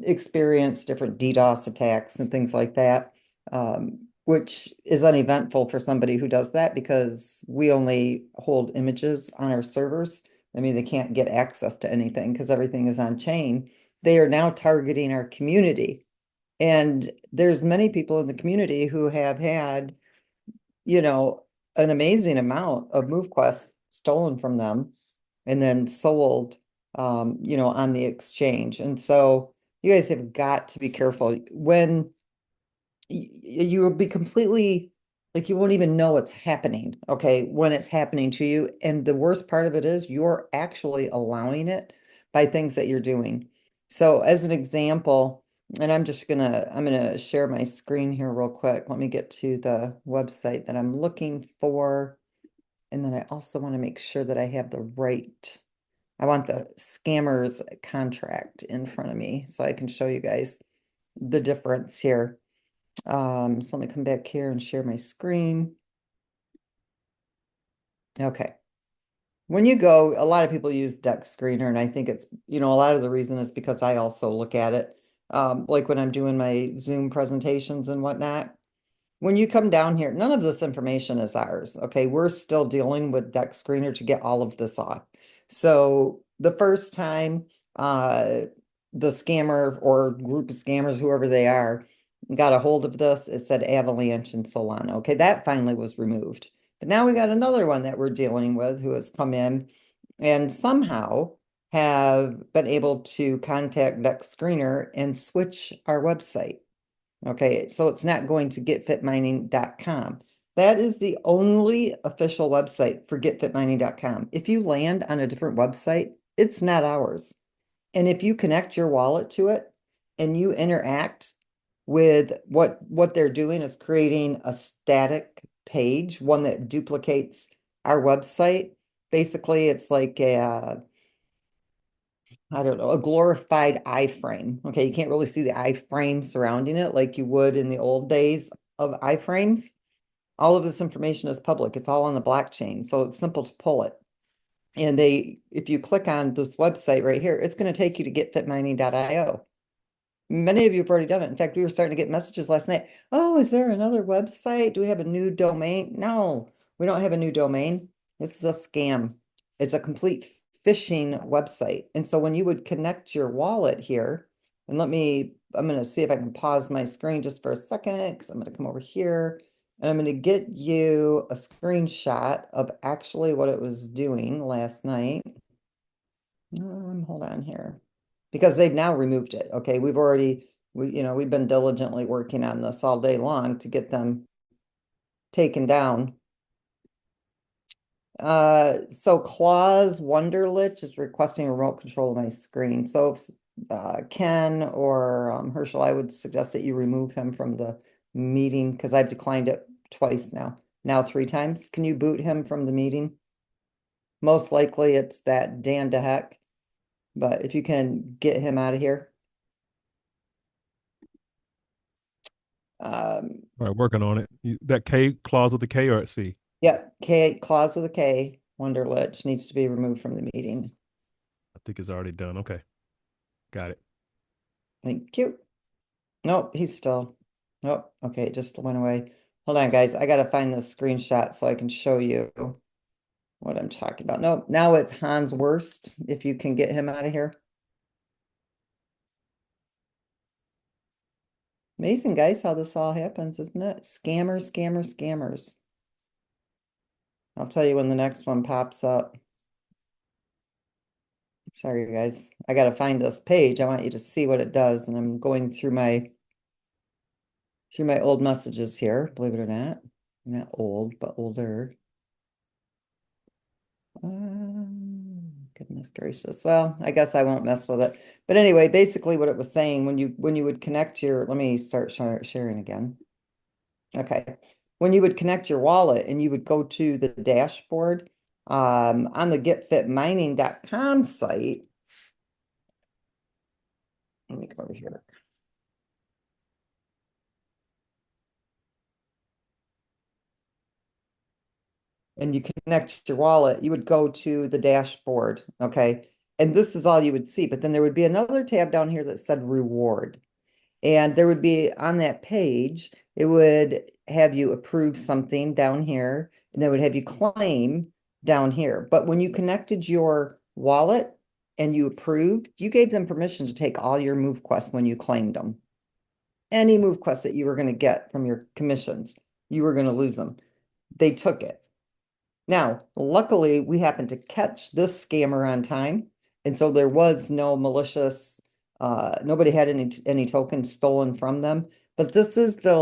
experience different DDoS attacks and things like that, which is uneventful for somebody who does that because we only hold images on our servers. I mean, they can't get access to anything because everything is on chain. They are now targeting our community. And there's many people in the community who have had, you know, an amazing amount of MoveQuest stolen from them and then sold, on the exchange. And so you guys have got to be careful when you will be completely like you won't even know it's happening, okay, when it's happening to you. And the worst part of it is you're actually allowing it by things that you're doing. So as an example, and I'm gonna share my screen here real quick. Let me get to the website that I'm looking for. And then I also want to make sure that I have the right, I want the scammer's contract in front of me so I can show you guys the difference here. So let me come back here and share my screen. Okay. When you go, a lot of people use Deck Screener, and I think it's, a lot of the reason is because I also look at it, like when I'm doing my Zoom presentations and whatnot. When you come down here, none of this information is ours. Okay, we're still dealing with Deck Screener to get all of this off. So the first time the scammer or group of scammers, whoever they are, got a hold of this, it said Avalanche and Solana. Okay, that finally was removed. But now we got another one that we're dealing with who has come in and somehow have been able to contact Deck Screener and switch our website. Okay, so it's not going to getfitmining.com. That is the only official website for getfitmining.com. If you land on a different website, it's not ours. And if you connect your wallet to it and you interact with what they're doing is creating a static page, one that duplicates our website. Basically, it's like I don't know, a glorified iframe. Okay, you can't really see the iframe surrounding it like you would in the old days of iframes. All of this information is public. It's all on the blockchain, so it's simple to pull it. And if you click on this website right here, it's going to take you to getfitmining.io. Many of you have already done it. In fact, we were starting to get messages last night. Oh, is there another website? Do we have a new domain? No, we don't have a new domain. This is a scam. It's a complete phishing website. And so when you would connect your wallet here, and I'm going to see if I can pause my screen just for a second because I'm going to come over here and I'm going to get you a screenshot of actually what it was doing last night. Hold on here. Because they've now removed it. Okay, we've been diligently working on this all day long to get them taken down. So Claus Wonderlich is requesting remote control of my screen. So if, Ken or Herschel, I would suggest that you remove him from the meeting because I've declined it twice now 3 times. Can you boot him from the meeting? Most likely it's that Dan DeHeck. But if you can get him out of here. All right, working on it. That K clause with the K or at C? Yep, K clause with a K, Wonderlich needs to be removed from the meeting. I think it's already done. Okay, got it. Thank you. Nope, he's still. Nope. Okay, it just went away. Hold on, guys. I gotta find this screenshot so I can show you what I'm talking about. Nope, now it's Hans Worst, if you can get him out of here. Amazing, guys, how this all happens, isn't it? Scammers, scammers, scammers. I'll tell you when the next one pops up. Sorry, guys. I gotta find this page. I want you to see what it does, and I'm going through my old messages here, believe it or not. Not old, but older. Goodness gracious. Well, I guess I won't mess with it. But anyway, basically what it was saying when you would connect let me start sharing again. Okay. When you would connect your wallet and you would go to the dashboard on the getfitmining.com site. Let me go over here. And you connect your wallet, you would go to the dashboard, okay? And this is all you would see. But then there would be another tab down here that said reward. And there would be on that page, it would have you approve something down here, and then would have you claim down here. But when you connected your wallet and you approved, you gave them permission to take all your move quests when you claimed them. Any move quests that you were going to get from your commissions, you were going to lose them. They took it. Now, luckily, we happened to catch this scammer on time. And so there was no malicious, nobody had any tokens stolen from them. But this is the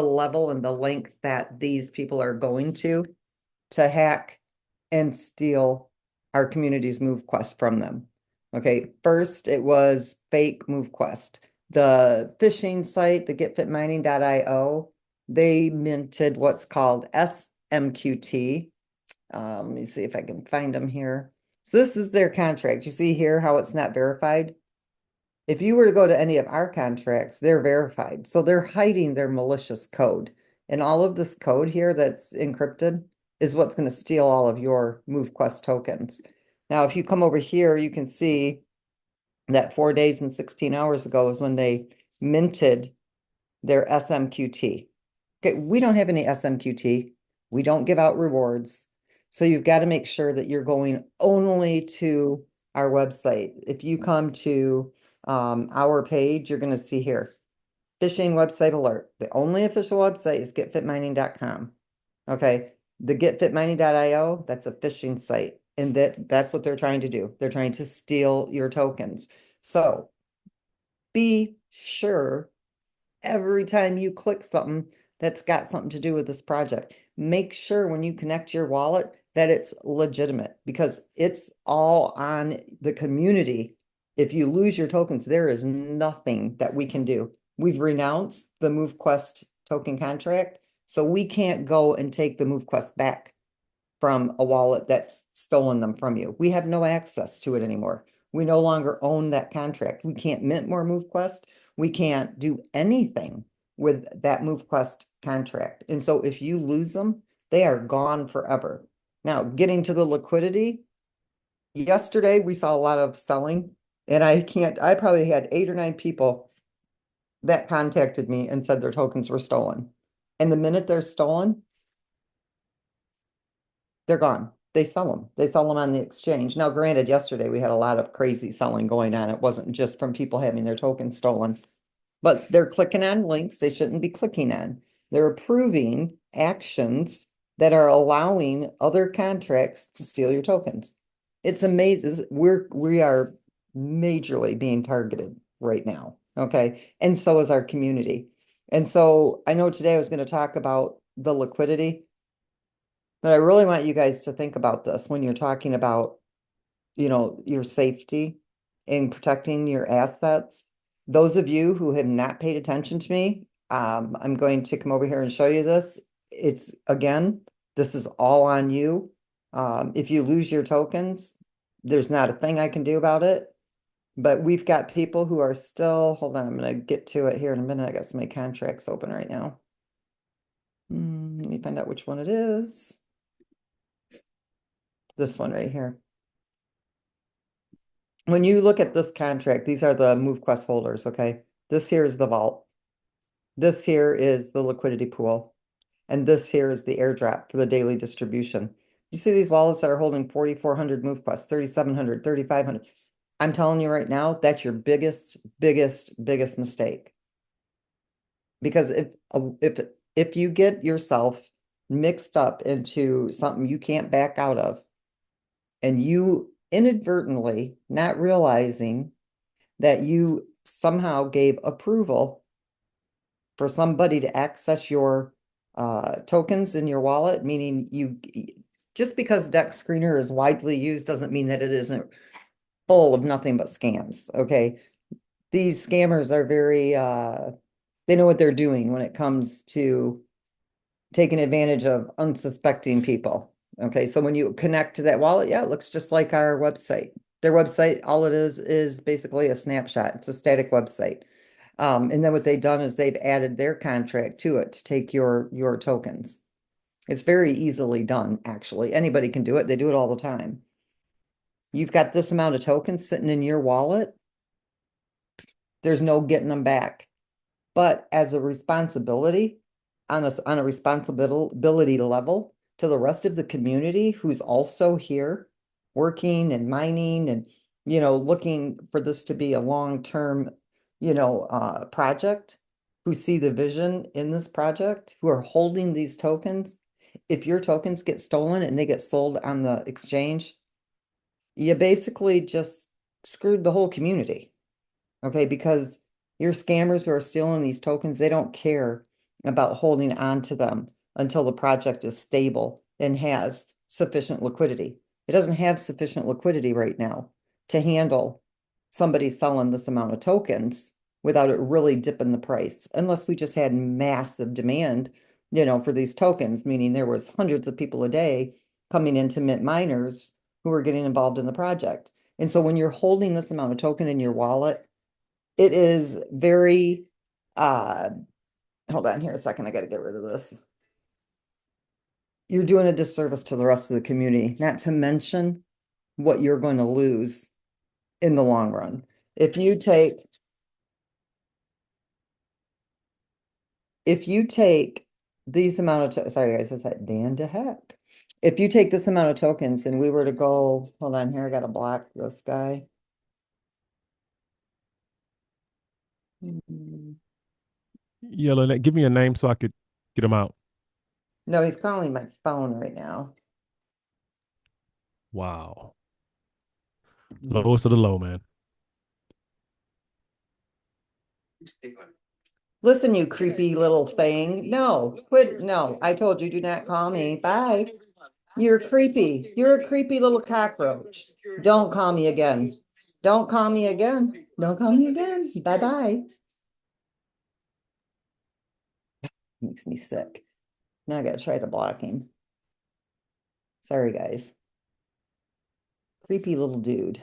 level and the length that these people are going to hack and steal our community's move quest from them. Okay, first it was fake move quest. The phishing site, the getfitmining.io, they minted what's called SMQT. Let me see if I can find them here. So this is their contract. You see here how it's not verified? If you were to go to any of our contracts, they're verified. So they're hiding their malicious code. And all of this code here that's encrypted is what's going to steal all of your MoveQuest tokens. Now, if you come over here, you can see that 4 days and 16 hours ago is when they minted their SMQT. Okay, we don't have any SMQT. We don't give out rewards. So you've got to make sure that you're going only to our website. If you come to our page, you're going to see here, phishing website alert. The only official website is getfitmining.com. Okay, the getfitmining.io, that's a phishing site. And that's what they're trying to do. They're trying to steal your tokens. So be sure every time you click something that's got something to do with this project, make sure when you connect your wallet that it's legitimate because it's all on the community. If you lose your tokens, there is nothing that we can do. We've renounced the MoveQuest token contract, so we can't go and take the MoveQuest back from a wallet that's stolen them from you. We have no access to it anymore. We no longer own that contract. We can't mint more MoveQuest. We can't do anything with that MoveQuest contract. And so if you lose them, they are gone forever. Now, getting to the liquidity, yesterday we saw a lot of selling, and I probably had 8 or 9 people that contacted me and said their tokens were stolen. And the minute they're stolen, they're gone. They sell them. They sell them on the exchange. Now, granted, yesterday we had a lot of crazy selling going on. It wasn't just from people having their tokens stolen, but they're clicking on links they shouldn't be clicking on. They're approving actions that are allowing other contracts to steal your tokens. It's amazing. We are majorly being targeted right now. Okay. And so is our community. And so I know today I was going to talk about the liquidity. But I really want you guys to think about this when you're talking about, your safety and protecting your assets. Those of you who have not paid attention to me, I'm going to come over here and show you this. It's again, this is all on you. If you lose your tokens, there's not a thing I can do about it. But we've got people who are still, hold on, I'm going to get to it here in a minute. I got so many contracts open right now. Let me find out which one it is. This one right here. When you look at this contract, these are the MoveQuest holders, okay? This here is the vault. This here is the liquidity pool. And this here is the airdrop for the daily distribution. You see these wallets that are holding 4,400 MoveQuest, 3,700, 3,500. I'm telling you right now, that's your biggest mistake. Because if you get yourself mixed up into something you can't back out of, and you inadvertently, not realizing that you somehow gave approval for somebody to access your tokens in your wallet, meaning just because Dex Screener is widely used doesn't mean that it isn't full of nothing but scams, okay? These scammers are very, they know what they're doing when it comes to taking advantage of unsuspecting people. Okay, so when you connect to that wallet, yeah, it looks just like our website. Their website, all it is basically a snapshot. It's a static website. And then what they've done is they've added their contract to it to take your tokens. It's very easily done, actually. Anybody can do it. They do it all the time. You've got this amount of tokens sitting in your wallet. There's no getting them back. But as a responsibility, on a responsibility level to the rest of the community who's also here working and mining and, looking for this to be a long-term, project, who see the vision in this project, who are holding these tokens. If your tokens get stolen and they get sold on the exchange, you basically just screwed the whole community. Okay, because your scammers who are stealing these tokens, they don't care about holding on to them until the project is stable and has sufficient liquidity. It doesn't have sufficient liquidity right now to handle somebody selling this amount of tokens without it really dipping the price, unless we just had massive demand, for these tokens, meaning there was hundreds of people a day coming into mint miners who were getting involved in the project. And so when you're holding this amount of token in your wallet, it is very, uh, hold on here a second. I got to get rid of this. You're doing a disservice to the rest of the community, not to mention what you're going to lose in the long run. If you take, if you take these amount of, sorry guys, is that Dan to heck? If you take this amount of tokens and we were to go, hold on here, I got to block this guy. Yellow, give me a name so I could get them out. No, he's calling my phone right now. Wow. Mm. Lowest of the low, man. Listen, you creepy little thing. No, quit. No, I told you, do not call me. Bye. You're creepy. You're a creepy little cockroach. Don't call me again. Don't call me again. Don't call me again. Bye-bye. Makes me sick. Now I gotta try to block him. Sorry, guys. Creepy little dude.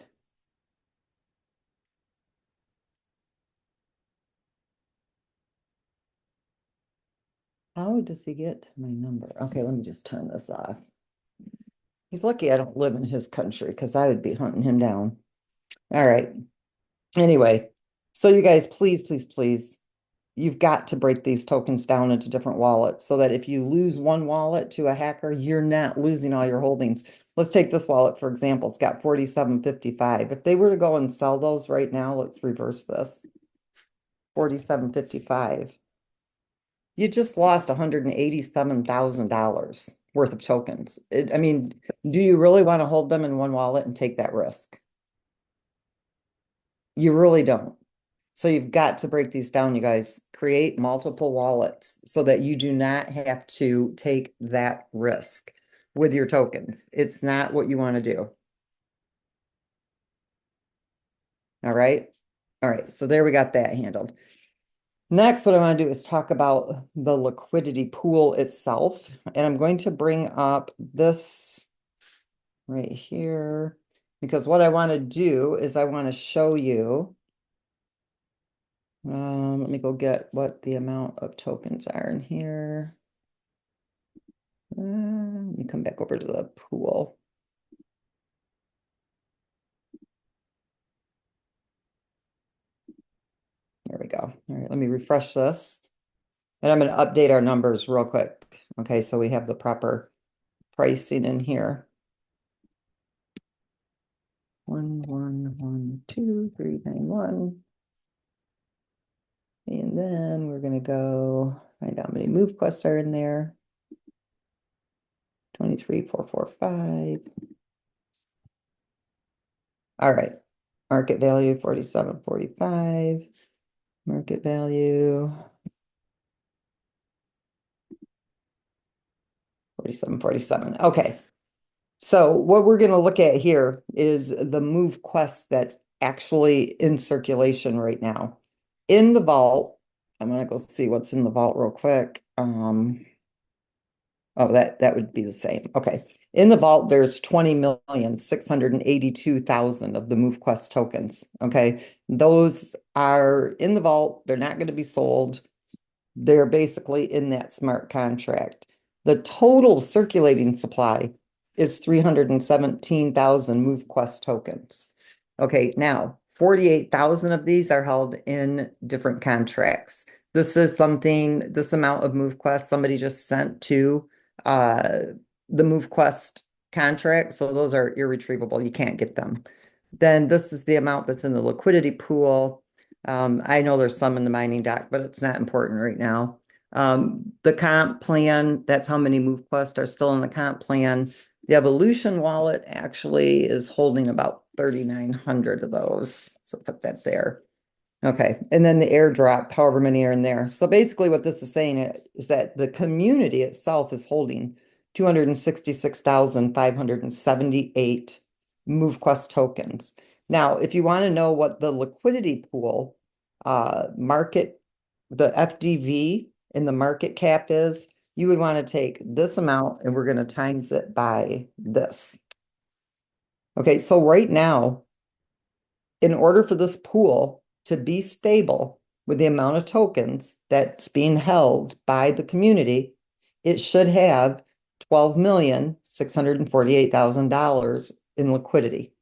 How does he get my number? Okay, let me just turn this off. He's lucky I don't live in his country because I would be hunting him down. All right. Anyway, so you guys, please, please, please, you've got to break these tokens down into different wallets so that if you lose one wallet to a hacker, you're not losing all your holdings. Let's take this wallet, for example. It's got 47.55. If they were to go and sell those right now, let's reverse this. 47.55. You just lost $187,000 worth of tokens. I mean, do you really want to hold them in one wallet and take that risk? You really don't. So you've got to break these down, you guys. Create multiple wallets so that you do not have to take that risk with your tokens. It's not what you want to do. All right. All right. So there we got that handled. Next, what I want to do is talk about the liquidity pool itself. And I'm going to bring up this right here because what I want to do is I want to show you. Let me go get what the amount of tokens are in here. Let me come back over to the pool. There we go. All right, let me refresh this. And I'm going to update our numbers real quick. Okay, so we have the proper pricing in here. 1112391. And then we're going to go find out how many move quests are in there. 23,445. All right. Market value 47.45. Market value 47.47. Okay. So what we're going to look at here is the move quest that's actually in circulation right now. In the vault, I'm going to go see what's in the vault real quick. Oh, that would be the same. Okay. In the vault, there's 20,682,000 of the MoveQuest tokens. Okay. Those are in the vault. They're not going to be sold. They're basically in that smart contract. The total circulating supply is 317,000 MoveQuest tokens. Okay, now 48,000 of these are held in different contracts. This is something, this amount of MoveQuest somebody just sent to uh, the MoveQuest contract. So those are irretrievable. You can't get them. Then this is the amount that's in the liquidity pool. I know there's some in the mining dock, but it's not important right now. The comp plan, that's how many MoveQuest are still in the comp plan. The Evolution wallet actually is holding about 3,900 of those. So put that there. Okay. And then the airdrop, however many are in there. So basically what this is saying is that the community itself is holding 266,578 MoveQuest tokens. Now, if you want to know what the liquidity pool market, the FDV in the market cap is, you would want to take this amount and we're going to times it by this. Okay, so right now, in order for this pool to be stable with the amount of tokens that's being held by the community, it should have $12,648,000 in liquidity.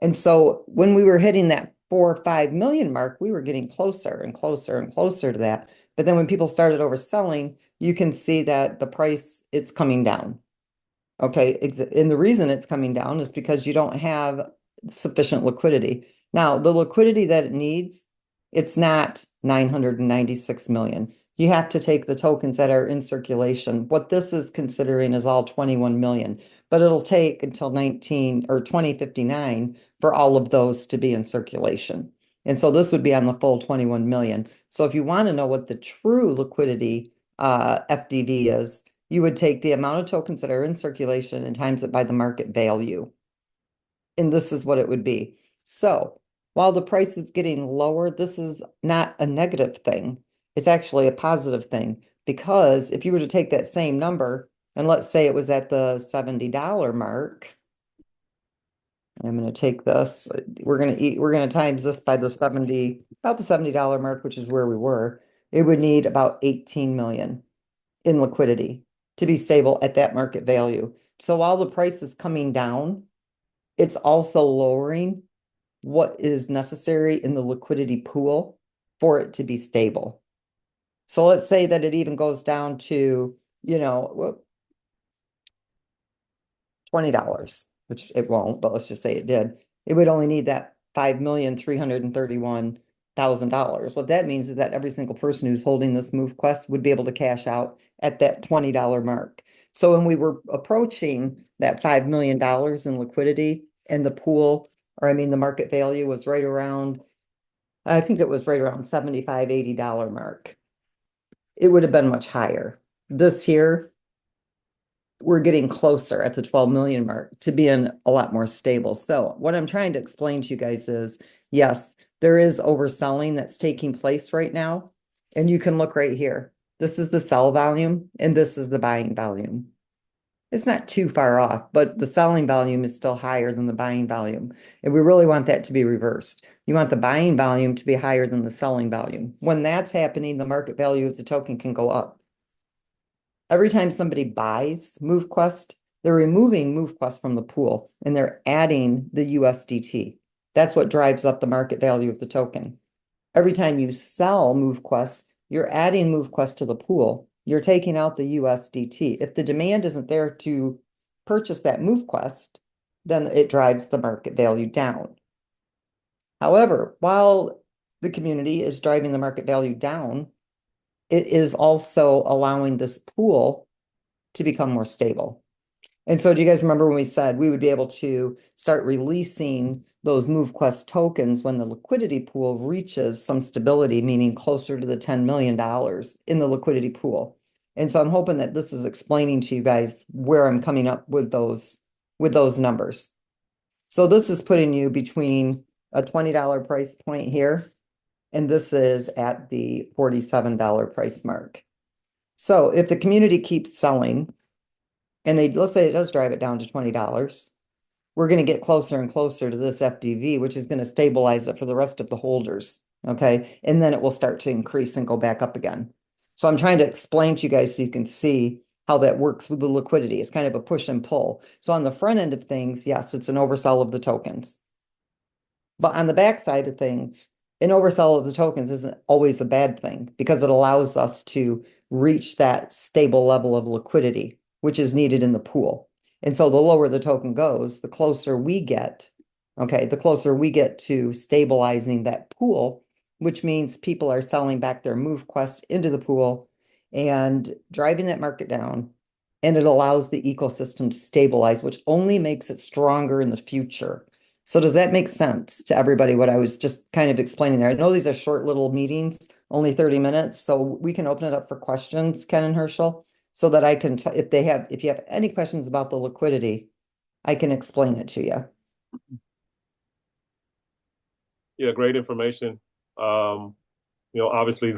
And so when we were hitting that 4 or 5 million mark, we were getting closer and closer and closer to that. But then when people started overselling, you can see that the price, it's coming down. Okay, and the reason it's coming down is because you don't have sufficient liquidity. Now, the liquidity that it needs, it's not 996 million. You have to take the tokens that are in circulation. What this is considering is all 21 million, but it'll take until 19 or 2059 for all of those to be in circulation. And so this would be on the full 21 million. So if you want to know what the true liquidity FDV is, you would take the amount of tokens that are in circulation and times it by the market value. And this is what it would be. So while the price is getting lower, this is not a negative thing. It's actually a positive thing because if you were to take that same number and let's say it was at the $70 mark, I'm going to take this, we're going to times this by the 70, about the $70 mark, which is where we were. It would need about 18 million in liquidity to be stable at that market value. So while the price is coming down, it's also lowering what is necessary in the liquidity pool for it to be stable. So let's say that it even goes down to, $20, which it won't, but let's just say it did. It would only need that $5,331,000. What that means is that every single person who's holding this Move Quest would be able to cash out at that $20 mark. So when we were approaching that $5 million in liquidity and the pool, or I mean, the market value was right around, I think it was right around $75, $80 mark. It would have been much higher. This here, we're getting closer at the 12 million mark to being a lot more stable. So what I'm trying to explain to you guys is, yes, there is overselling that's taking place right now. And you can look right here. This is the sell volume and this is the buying volume. It's not too far off, but the selling volume is still higher than the buying volume. And we really want that to be reversed. You want the buying volume to be higher than the selling volume. When that's happening, the market value of the token can go up. Every time somebody buys MoveQuest, they're removing MoveQuest from the pool and they're adding the USDT. That's what drives up the market value of the token. Every time you sell MoveQuest, you're adding MoveQuest to the pool. You're taking out the USDT. If the demand isn't there to purchase that MoveQuest, then it drives the market value down. However, while the community is driving the market value down, it is also allowing this pool to become more stable. And so do you guys remember when we said we would be able to start releasing those MoveQuest tokens when the liquidity pool reaches some stability, meaning closer to the $10 million in the liquidity pool? And so I'm hoping that this is explaining to you guys where I'm coming up with those numbers. So this is putting you between a $20 price point here, and this is at the $47 price mark. So if the community keeps selling, and let's say it does drive it down to $20, we're going to get closer and closer to this FDV, which is going to stabilize it for the rest of the holders. Okay. And then it will start to increase and go back up again. So I'm trying to explain to you guys so you can see how that works with the liquidity. It's kind of a push and pull. So on the front end of things, yes, it's an oversell of the tokens. But on the backside of things, an oversell of the tokens isn't always a bad thing because it allows us to reach that stable level of liquidity, which is needed in the pool. And so the lower the token goes, the closer we get, okay, the closer we get to stabilizing that pool, which means people are selling back their move quest into the pool and driving that market down. And it allows the ecosystem to stabilize, which only makes it stronger in the future. So does that make sense to everybody, what I was just kind of explaining there? I know these are short little meetings, only 30 minutes, so we can open it up for questions, Ken and Herschel, so that I can, if you have any questions about the liquidity, I can explain it to you. Yeah, great information. Obviously,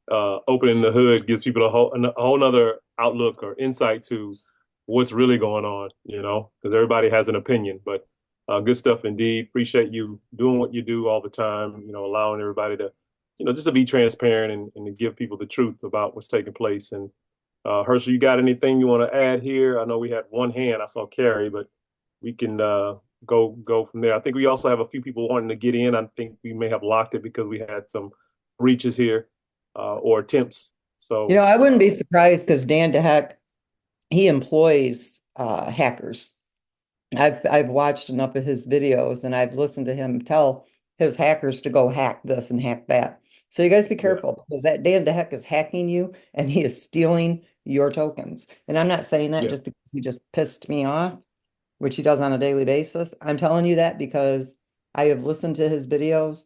opening the hood gives people a whole nother outlook or insight to what's really going on, because everybody has an opinion. But good stuff indeed. Appreciate you doing what you do all the time, allowing everybody to, just to be transparent and to give people the truth about what's taking place. And Herschel, you got anything you want to add here? I know we had one hand. I saw Carrie, but we can go from there. I think we also have a few people wanting to get in. I think we may have locked it because we had some breaches here or attempts. So I wouldn't be surprised because Dan DeHeck, he employs hackers. I've watched enough of his videos and I've listened to him tell his hackers to go hack this and hack that. So you guys be yeah, careful because that Dan DeHeck is hacking you and he is stealing your tokens. And I'm not saying that yeah, just because he just pissed me off, which he does on a daily basis. I'm telling you that because I have listened to his videos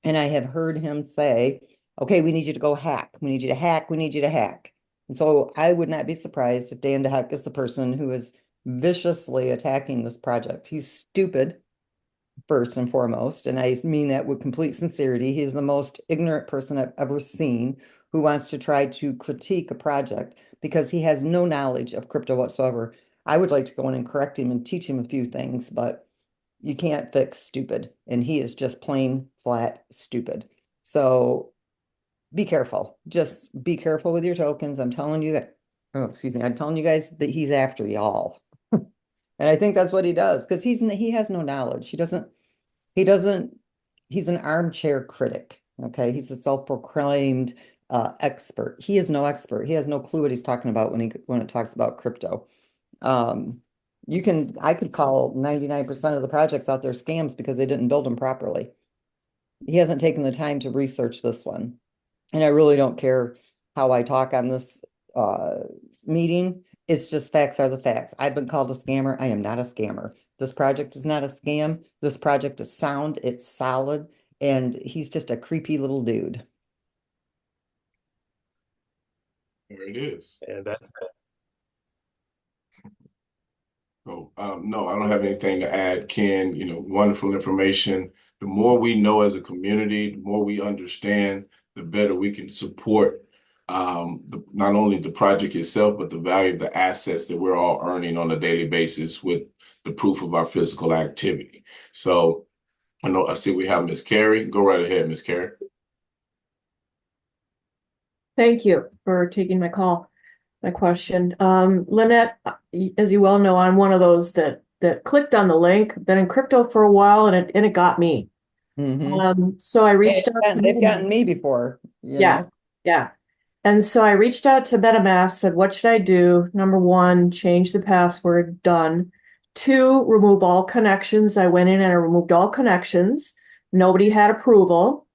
and I have heard him say, okay, we need you to go hack. We need you to hack. We need you to hack. And so I would not be surprised if Dan DeHeck is the person who is viciously attacking this project. He's stupid, first and foremost. And I mean that with complete sincerity. He is the most ignorant person I've ever seen who wants to try to critique a project because he has no knowledge of crypto whatsoever. I would like to go in and correct him and teach him a few things, but you can't fix stupid. And he is just plain flat stupid. So be careful. Just be careful with your tokens. I'm telling you that, oh, excuse me. I'm telling you guys that he's after y'all. And I think that's what he does because he has no knowledge. He doesn't, he's an armchair critic. Okay. He's a self-proclaimed expert. He is no expert. He has no clue what he's talking about when it talks about crypto. Um, I could call 99% of the projects out there scams because they didn't build them properly. He hasn't taken the time to research this one. And I really don't care how I talk on this uh, meeting. It's just facts are the facts. I've been called a scammer. I am not a scammer. This project is not a scam. This project is sound. It's solid. And he's just a creepy little dude. There it is. and that's So, no, I don't have anything to add, Ken. Wonderful information. The more we know as a community, the more we understand, the better we can support not only the project itself, but the value of the assets that we're all earning on a daily basis with the proof of our physical activity. So I see we have Miss Carrie. Go right ahead, Miss Carrie. Thank you for taking my question. Lynette, as you well know, I'm one of those that clicked on the link, been in crypto for a while, and it got me. So I reached out to They've gotten me before, yeah, yeah. And so I reached out to MetaMask, said, what should I do? Number one, change the password, done. Two, remove all connections. I went in and I removed all connections. Nobody had approval.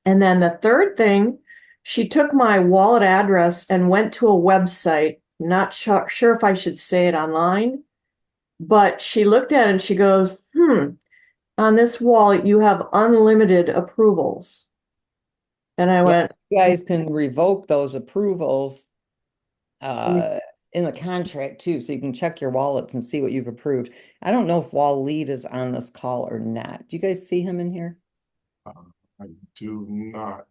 And then the third thing, she took my wallet address and went to a website. Not sure if I should say it online, but she looked at it and she goes, on this wallet, you have unlimited approvals. And I went, you guys can revoke those approvals in the contract too, so you can check your wallets and see what you've approved. I don't know if Waleed is on this call or not. Do you guys see him in here? I do not.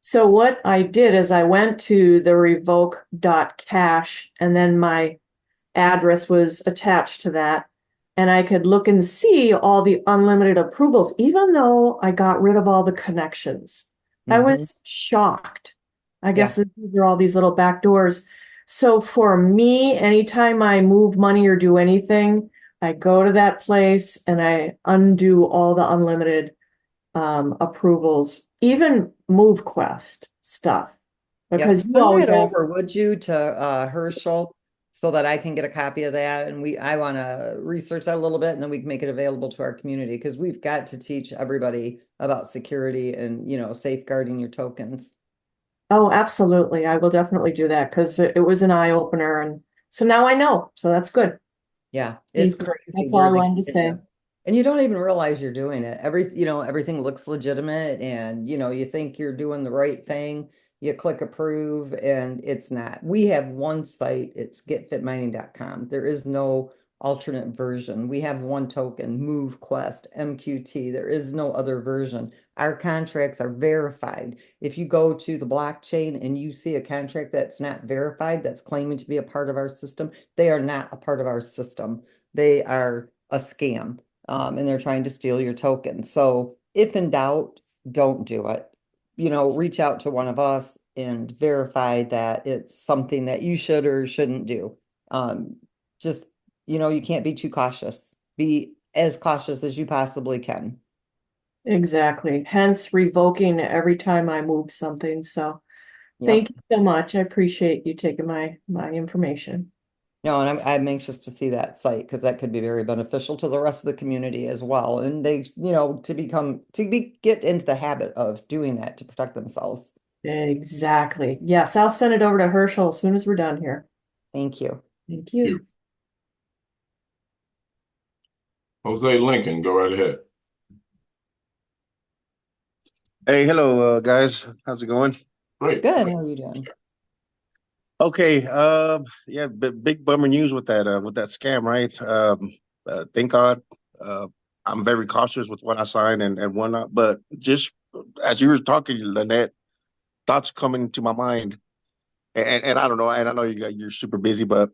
so what I did is I went to the revoke.cash and then my address was attached to that. And I could look and see all the unlimited approvals, even though I got rid of all the connections. I was shocked. I guess these are all these little back doors. So for me, anytime I move money or do anything, I go to that place and I undo all the unlimited approvals, even MoveQuest stuff. Yep, Because you send always that ask, over, would you, to Herschel so that I can get a copy of that, and I want to research that a little bit, and then we can make it available to our community because we've got to teach everybody about security and safeguarding your tokens. oh, absolutely. I will definitely do that because it was an eye opener. And so now I know. So that's good. Yeah, it's crazy That's all where I they wanted to get say. you. And you don't even realize you're doing it. Everything looks legitimate and you think you're doing the right thing. You click approve and it's not. We have one site, it's getfitmining.com. There is no alternate version. We have one token, MoveQuest, MQT. There is no other version. Our contracts are verified. If you go to the blockchain and you see a contract that's not verified, that's claiming to be a part of our system, they are not a part of our system. They are a scam, and they're trying to steal your token. So if in doubt, don't do it. Reach out to one of us and verify that it's something that you should or shouldn't do. Just, you can't be too cautious. Be as cautious as you possibly can. Exactly. Hence revoking every time I move something. So Yep. thank you so much. I appreciate you taking my information. No, and I'm anxious to see that site because that could be very beneficial to the rest of the community as well. And they, get into the habit of doing that to protect themselves. Exactly. Yes, I'll send it over to Herschel as soon as we're done here. Thank you. Thank you. Jose Lincoln, go right ahead. Hey, hello, guys. How's it going? Great. Good. How are you doing? Okay. Yeah, big bummer news with that scam, right? Thank God. Uh, I'm very cautious with what I sign and whatnot. But just as you were talking, Lynette, thoughts coming to my mind, and I don't know, and I know you're super busy, but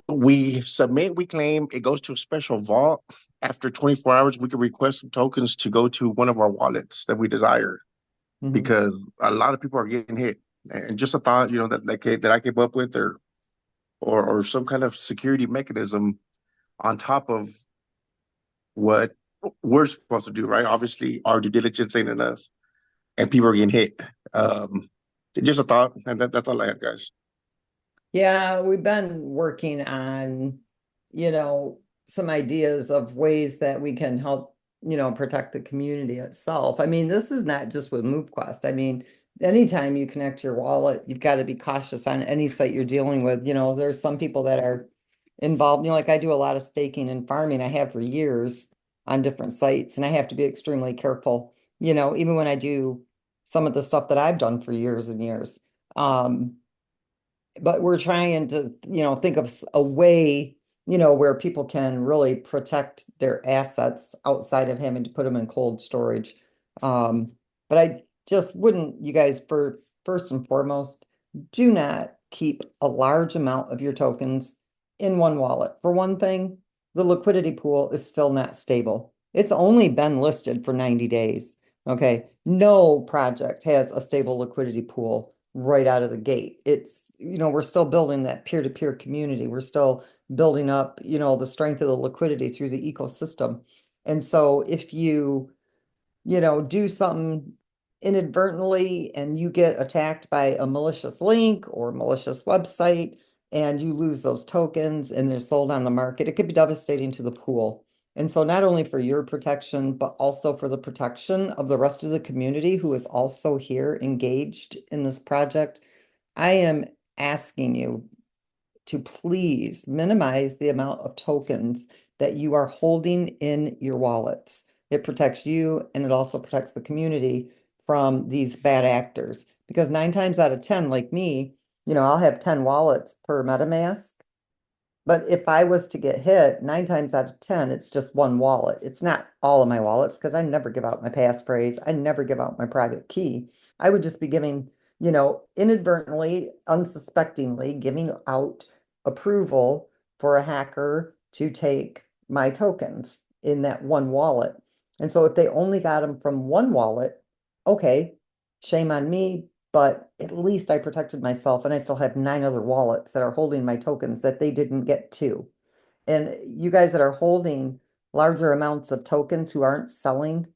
we submit, we claim, it goes to a special vault. After 24 hours, we can request some tokens to go to one of our wallets that we desire, Mhm. because a lot of people are getting hit. And just a thought, that I came up with, or some kind of security mechanism on top of what we're supposed to do, right? Obviously, our due diligence ain't enough, and people are getting hit. Um, just a thought, and that's all I had, guys. Yeah, we've been working on, you know, some ideas of ways that we can help, protect the community itself. I mean, this is not just with MoveQuest. I mean, anytime you connect your wallet, you've got to be cautious on any site you're dealing with. There's some people that are involved, like I do a lot of staking and farming. I have for years on different sites, and I have to be extremely careful, even when I do some of the stuff that I've done for years and years. Um, but we're trying to, think of a way, where people can really protect their assets outside of having to put them in cold storage. But I just wouldn't, you guys, for first and foremost, do not keep a large amount of your tokens in one wallet. For one thing, the liquidity pool is still not stable. It's only been listed for 90 days. Okay. No project has a stable liquidity pool right out of the gate. We're still building that peer-to-peer community. We're still building up, the strength of the liquidity through the ecosystem. And so if you, do something inadvertently and you get attacked by a malicious link or malicious website and you lose those tokens and they're sold on the market, it could be devastating to the pool. And so not only for your protection, but also for the protection of the rest of the community who is also here engaged in this project, I am asking you to please minimize the amount of tokens that you are holding in your wallets. It protects you and it also protects the community from these bad actors. Because 9 times out of 10, like me, I'll have 10 wallets per MetaMask. But if I was to get hit 9 times out of 10, it's just one wallet. It's not all of my wallets because I never give out my passphrase. I never give out my private key. I would just be giving, inadvertently, unsuspectingly giving out approval for a hacker to take my tokens in that one wallet. And so if they only got them from one wallet, okay, shame on me. but at least I protected myself, and I still have 9 other wallets that are holding my tokens that they didn't get to. And you guys that are holding larger amounts of tokens who aren't selling,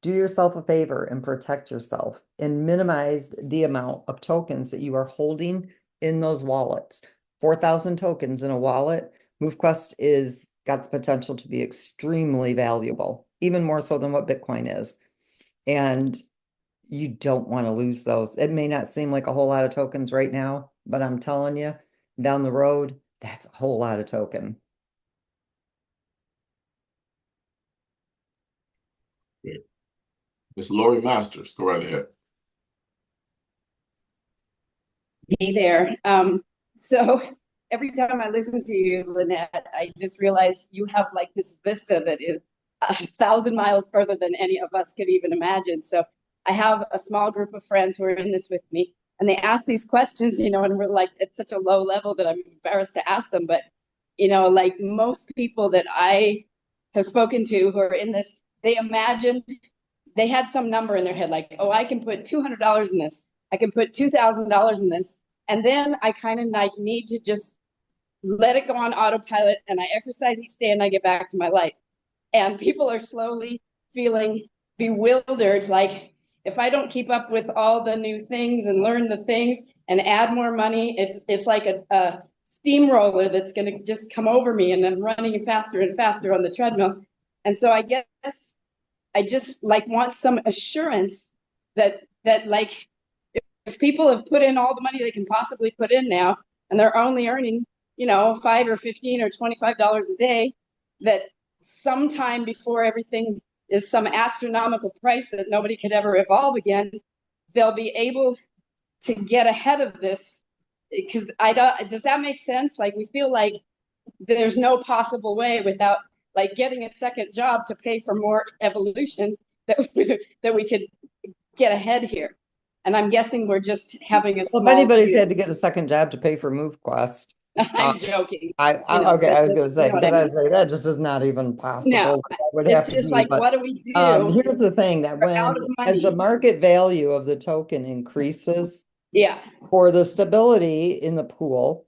do yourself a favor and protect yourself and minimize the amount of tokens that you are holding in those wallets. 4,000 tokens in a wallet, MoveQuest is got the potential to be extremely valuable, even more so than what Bitcoin is. And you don't want to lose those. It may not seem like a whole lot of tokens right now, but I'm telling you, down the road, that's a whole lot of token. Miss Lori Masters, go right ahead. Hey there. So every time I listen to you, Lynette, I just realize you have like this vista that is 1,000 miles further than any of us could even imagine. So I have a small group of friends who are in this with me, and they ask these questions, and we're like at such a low level that I'm embarrassed to ask them. But, like most people that I have spoken to who are in this, they imagined they had some number in their head, like, oh, I can put $200 in this. I can put $2,000 in this. And then I kind of like need to just let it go on autopilot, and I exercise each day and I get back to my life. And people are slowly feeling bewildered. Like, if I don't keep up with all the new things and learn the things and add more money, it's like a steamroller that's going to just come over me, and then running faster and faster on the treadmill. And so I guess I just like want some assurance that like if people have put in all the money they can possibly put in now, and they're only earning, $5 or $15 or $25 a day, that sometime before everything is some astronomical price that nobody could ever evolve again, they'll be able to get ahead of this. Because does that make sense? Like, we feel like there's no possible way without like getting a second job to pay for more evolution that we could get ahead here. And I'm guessing we're just having a Well, small if anybody's view. had to get a second job to pay for MoveQuest, I'm joking. okay, I was going to say, because I was like, that just is not even possible. No, That would have it's to just be, like, but what do we do? here's the thing that We're out of as the money. market value of the token increases Yeah, for the stability in the pool,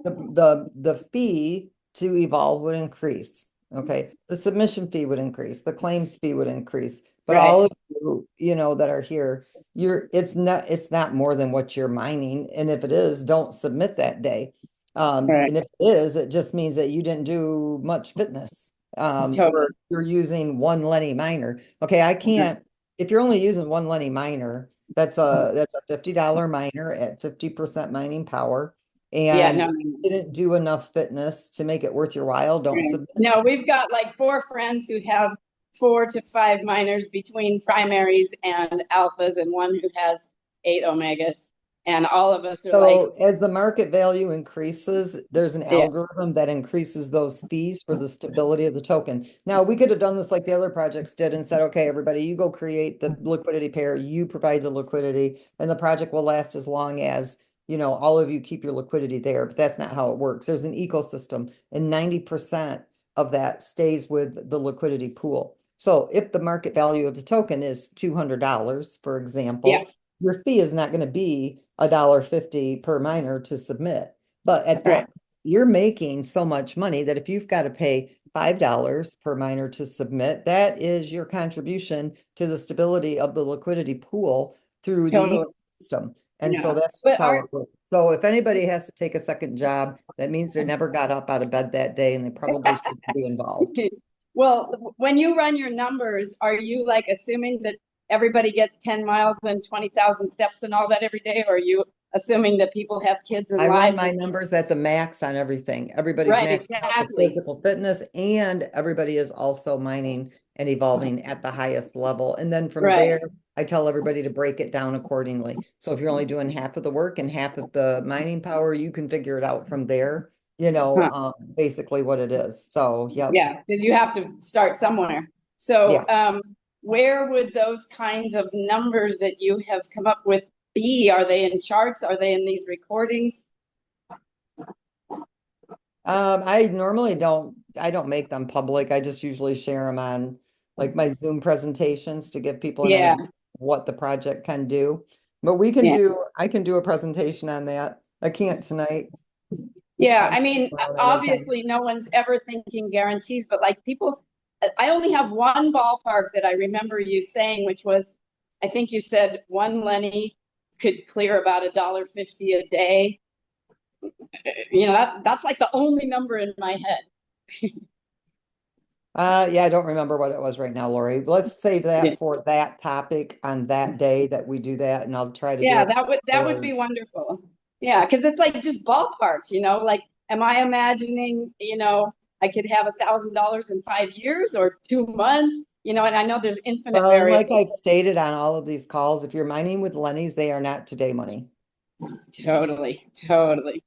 the fee to evolve would increase. Okay, the submission fee would increase, the claims fee would increase, but all right. of you, that are here, it's not more than what you're mining, and if it is, don't submit that day. Right. And if it is, it just means that you didn't do much fitness. Totally. Or you're using one Lenny miner. Okay, I can't, if you're only using one Lenny miner, that's a $50 miner at 50% mining power. Yeah, And no, if you didn't do enough fitness to make it worth your while, don't right. submit. No, we've got like 4 friends who have 4 to 5 miners between primaries and alphas, and one who has 8 omegas. And all of us are like, So as the market value increases, there's an yeah, algorithm that increases those fees for the stability of the token. Now, we could have done this like the other projects did and said, okay, everybody, you go create the liquidity pair, you provide the liquidity, and the project will last as long as, all of you keep your liquidity there. But that's not how it works. There's an ecosystem, and 90% of that stays with the liquidity pool. So if the market value of the token is $200, for yeah, example, your fee is not going to be $1.50 per miner to submit. But at right. that, you're making so much money that if you've got to pay $5 per miner to submit, that is your contribution to the stability of the liquidity pool through the Totally. ecosystem. And so Yeah. that's just But how it works. So if anybody has to take a second job, that means they never got up out of bed that day, and they probably shouldn't be involved. well, when you run your numbers, are you like assuming that everybody gets 10 miles and 20,000 steps and all that every day? Or are you assuming that people have kids and I run lives? my numbers at the max on everything. Everybody's Right, maxed out the exactly. physical fitness, and everybody is also mining and evolving at the highest level. And then from Right, there, I tell everybody to break it down accordingly. So if you're only doing half of the work and half of the mining power, you can figure it out from there, huh. basically what it is. So, yep. Yeah, because you have to start somewhere. Yeah. So, where would those kinds of numbers that you have come up with be? Are they in charts? Are they in these recordings? I normally I don't make them public. I just usually share them on like my Zoom presentations to give people an Yeah, idea of what the project can do. But we can Yeah. I can do a presentation on that. I can't tonight. Yeah, I'm I mean, around other time. obviously, no one's ever thinking guarantees, but like people, I only have one ballpark that I remember you saying, which was, I think you said one Lenny could clear about $1.50 a day. You know, that's like the only number in my head. Yeah, I don't remember what it was right now, Lori. Let's save Yeah, that for that topic on that day that we do that, and I'll try to do yeah, it that would for be wonderful. Yeah, because it's like just ballparks, you know, like am I imagining, you know, I could have $1,000 in 5 years or 2 months, you know, and I know there's infinite well, and like variables. I've stated on all of these calls, if you're mining with Lenny's, they are not today money. Totally, totally.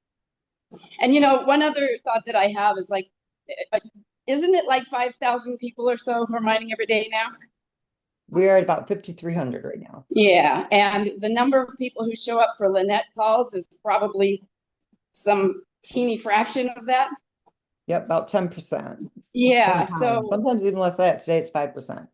And you know, one other thought that I have is like, uh, isn't it like 5,000 people or so who are mining every day now? We're at about 5,300 right now. Yeah, and the number of people who show up for Lynette calls is probably some teeny fraction of that. Yep, about 10%. Yeah, Sometimes, so sometimes even less than that. Today it's 5%.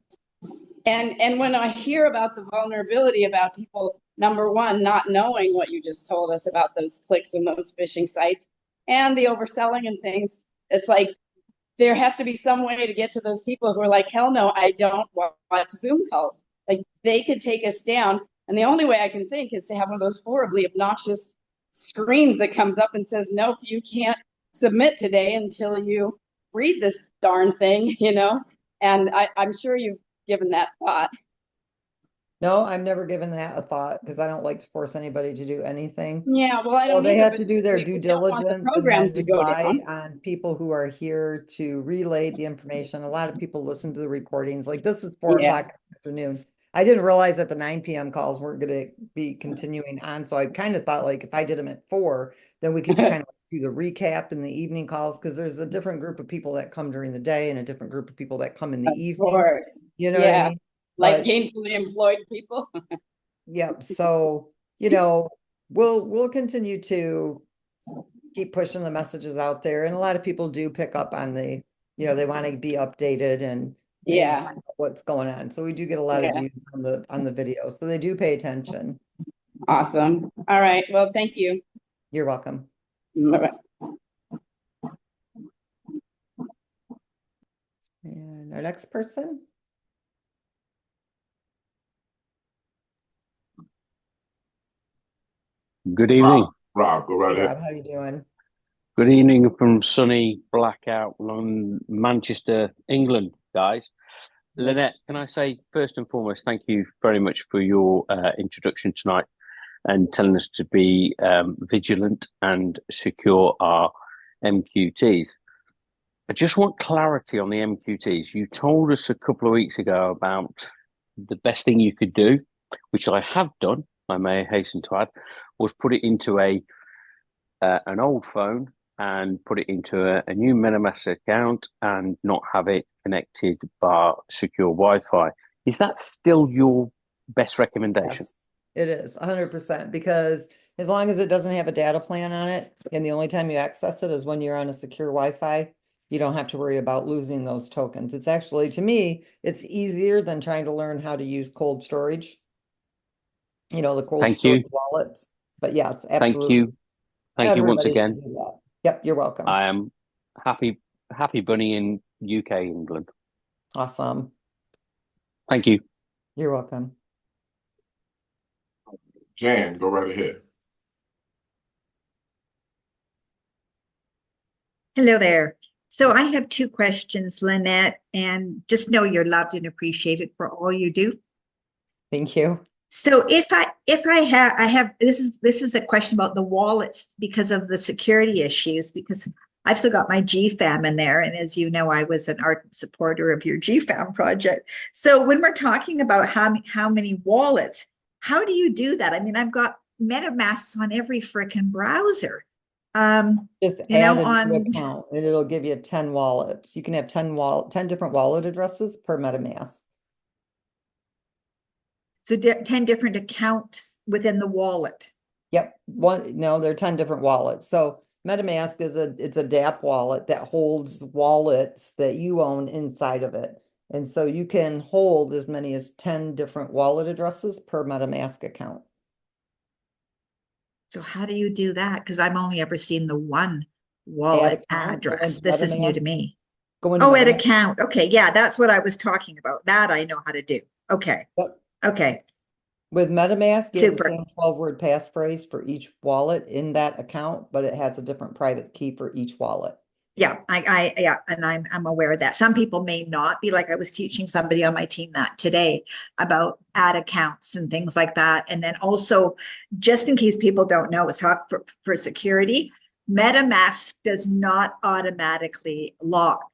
and when I hear about the vulnerability about people, number one, not knowing what you just told us about those clicks and those phishing sites and the overselling and things, it's like there has to be some way to get to those people who are like, hell no, I don't watch Zoom calls. Like they could take us down. And the only way I can think is to have one of those horribly obnoxious screens that comes up and says, nope, you can't submit today until you read this darn thing, you know? And I'm sure you've given that thought. No, I've never given that a thought because I don't like to force anybody to do anything. Yeah, well, I Well, don't they either, have but to do their we due don't want the diligence and programs then to go rely down. on people who are here to relay the information. A lot of people listen to the recordings. Like this is 4 o'clock Yeah, in the afternoon. I didn't realize that the 9 p.m. calls weren't going to be continuing on. So I kind of thought like if I did them at 4, then we could kind of do the recap in the evening calls because there's a different group of people that come during the day and a different group of people that come in of the evening. course. You know what I Yeah, mean? like But gainfully employed people. yep. So, we'll continue to keep pushing the messages out there. And a lot of people do pick up on they want to be updated and Yeah, find out what's going on. So we do get a lot of yeah. views on the video. So they do pay attention. Awesome. All right. Well, thank you. You're welcome. Bye-bye. And our next person. Good evening. Rob, go right Hey ahead. Rob, how you doing? Good evening from sunny blackout Manchester, England, guys. Nice. Lynette, can I say first and foremost, thank you very much for your introduction tonight and telling us to be vigilant and secure our MQTs. I just want clarity on the MQTs. You told us a couple of weeks ago about the best thing you could do, which I have done, I may hasten to add, was put it into an old phone and put it into a new MetaMask account and not have it connected by secure Wi-Fi. Is that still your best recommendation? Yes, it is 100% because as long as it doesn't have a data plan on it, and the only time you access it is when you're on a secure Wi-Fi, you don't have to worry about losing those tokens. It's actually, to me, it's easier than trying to learn how to use cold storage, the cold Thank you. storage wallets. But yes, Thank absolutely. you. Thank you once Everybody should again. do that. Yep, you're welcome. I am happy bunny in UK, England. Awesome. Thank you. You're welcome. Jan, go right ahead. Hello there. So I have 2 questions, Lynette, and just know you're loved and appreciated for all you do. Thank you. So if I have this is a question about the wallets because of the security issues, because I've still got my GFAM in there. And as you know, I was an ardent supporter of your GFAM project. So when we're talking about how many wallets, how do you do that? I mean, I've got MetaMasks on every frickin' browser. Just You add know, a new on account and it'll give you 10 wallets. You can have 10 different wallet addresses per MetaMask. so 10 different accounts within the wallet. Yep. No, there are 10 different wallets. So MetaMask it's a DApp wallet that holds wallets that you own inside of it. And so you can hold as many as 10 different wallet addresses per MetaMask account. So how do you do that? Because I've only ever seen the one Add wallet account, go address. into This is new MetaMask, to me. go into Oh, at MetaMask. account. Okay, yeah, that's what I was talking about. That I know how to do. Okay, Yep. okay, With MetaMask, you have the super. same 12-word passphrase for each wallet in that account, but it has a different private key for each wallet. Yeah, yeah, and I'm aware of that. Some people may not be, like I was teaching somebody on my team that today about ad accounts and things like that. And then also, just in case people don't know, it's talk for security. MetaMask does not automatically lock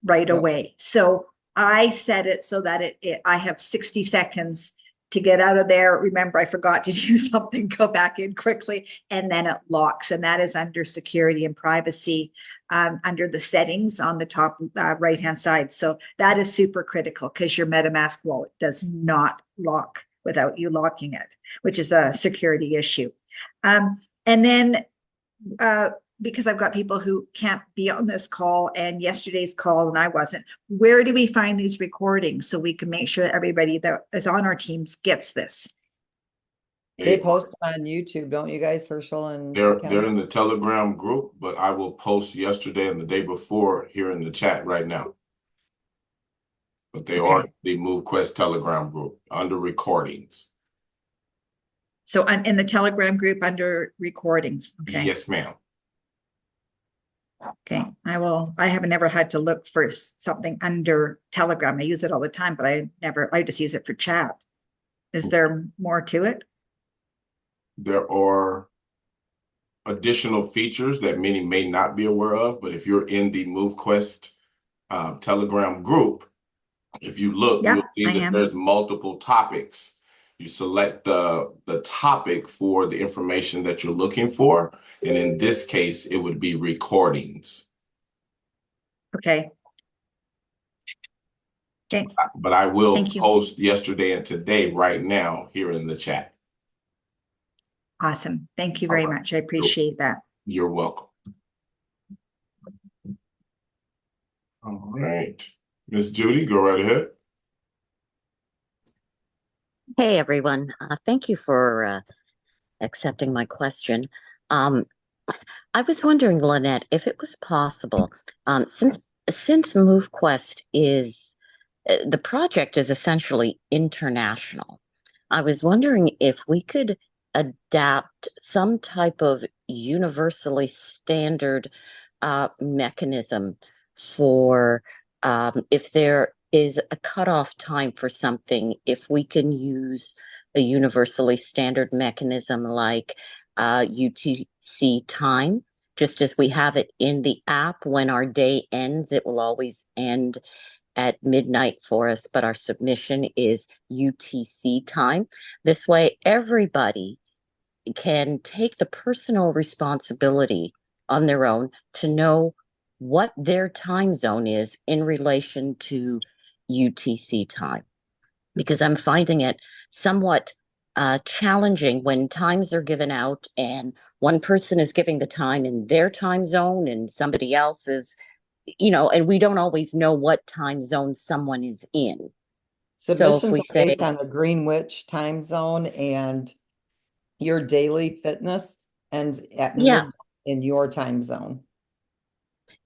right Yep. away. So I set it so that I have 60 seconds to get out of there. Remember, I forgot to do something, go back in quickly, and then it locks. And that is under security and privacy, under the settings on the top right-hand side. So that is super critical because your MetaMask wallet does not lock without you locking it, which is a security issue. And then because I've got people who can't be on this call and yesterday's call and I wasn't, where do we find these recordings so we can make sure everybody that is on our teams gets this? They post on YouTube, don't you guys, Herschel and They're Ken? in the Telegram group, but I will post yesterday and the day before here in the chat right now. But they are the MoveQuest Telegram group under recordings. So in the Telegram group under recordings. Okay. Yes, ma'am. Okay. I have never had to look for something under Telegram. I use it all the time, but I just use it for chat. Is there more to it? There are additional features that many may not be aware of, but if you're in the MoveQuest Telegram group, if you look, Yeah, you'll see that there's multiple topics. You select the topic for the information that you're looking for, and in this case, it would be recordings. Okay. Okay. But I will Thank you. post yesterday and today right now here in the chat. Awesome. Thank you very much. I appreciate that. You're welcome. All right. Miss Judy, go right ahead. Hey, everyone. Thank you for accepting my question. I was wondering, Lynette, if it was possible, since MoveQuest is the project is essentially international, I was wondering if we could adapt some type of universally standard mechanism for if there is a cutoff time for something, if we can use a universally standard mechanism like UTC time, just as we have it in the app. When our day ends, it will always end at midnight for us, but our submission is UTC time. This way, everybody can take the personal responsibility on their own to know what their time zone is in relation to UTC time. Because I'm finding it somewhat challenging when times are given out and one person is giving the time in their time zone and somebody else is, and we don't always know what time zone someone is in. Submissions are based on the Greenwich time zone, and your daily fitness ends at midnight in your time zone.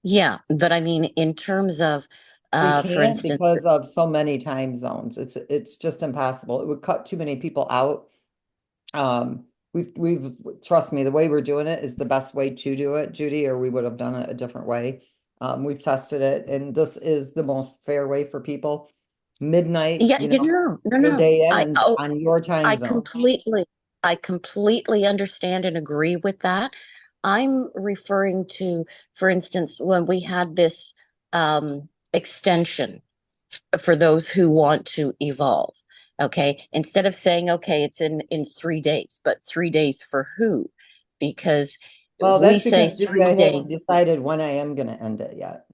Yeah, but I mean, in terms of, for instance, because of so many time zones, it's just impossible. It would cut too many people out. We've trust me, the way we're doing it is the best way to do it, Judy, or we would have done it a different way. We've tested it, and this is the most fair way for people. Midnight, no. your day ends on your time I zone. I completely understand and agree with that. I'm referring to, for instance, when we had this extension for those who want to evolve. Okay, instead of saying, okay, it's in 3 days, but 3 days for who? Because we say 3 days. I haven't decided when I am going to end it yet.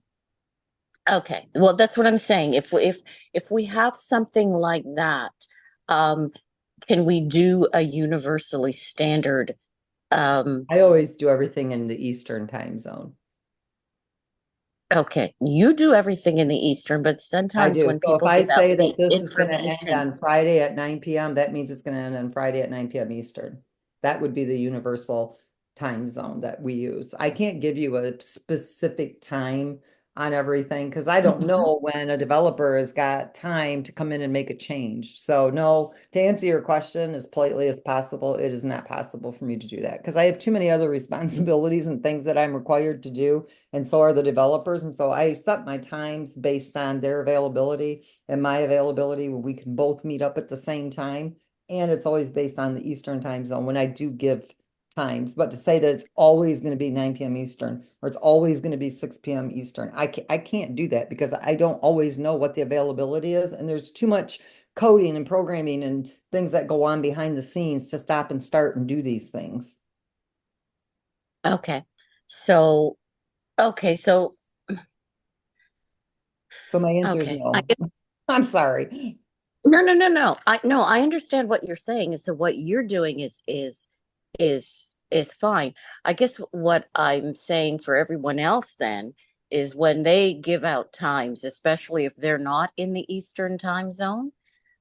Okay, well, that's what I'm saying. If we have something like that, can we do a universally standard? I always do everything in the Eastern time zone. Okay, you do everything in the Eastern, but sometimes when people if I say that this is going to information end on Friday at 9 p.m., that means it's going to end on Friday at 9 p.m. Eastern. That would be the universal time zone that we use. I can't give you a specific time on everything because I don't know when a developer has got time to come in and make a change. So no, to answer your question as politely as possible, it is not possible for me to do that because I have too many other responsibilities and things that I'm required to do, and so are the developers. And so I set my times based on their availability and my availability where we can both meet up at the same time. And it's always based on the Eastern time zone when I do give times, but to say that it's always going to be 9 p.m. Eastern or it's always going to be 6 p.m. Eastern, I can't do that because I don't always know what the availability is. And there's too much coding and programming and things that go on behind the scenes to stop and start and do these things. Okay. So, okay. So, So my answer is okay. I no. get, I'm sorry. no. I understand what you're saying. And so what you're doing is fine. I guess what I'm saying for everyone else then is when they give out times, especially if they're not in the Eastern time zone,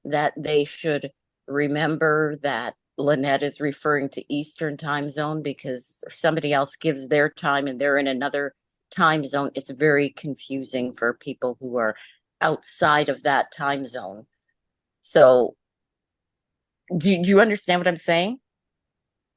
that they should remember that Lynette is referring to Eastern time zone because if somebody else gives their time and they're in another time zone, it's very confusing for people who are outside of that time zone. So, do you understand what I'm saying?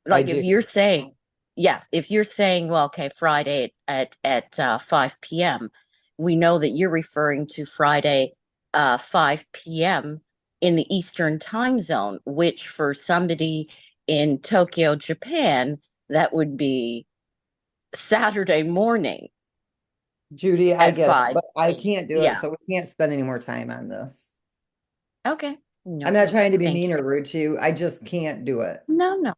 I Like if do. you're saying, yeah, if you're saying, well, okay, Friday at 5 p.m., we know that you're referring to Friday 5 p.m. in the Eastern time zone, which for somebody in Tokyo, Japan, that would be Saturday morning Judy, I at get it, 5. but I can't do it, Yeah. so we can't spend any more time on this. Okay. No I'm not problem. trying to be Thank mean you. or rude to you. I just can't do it. No.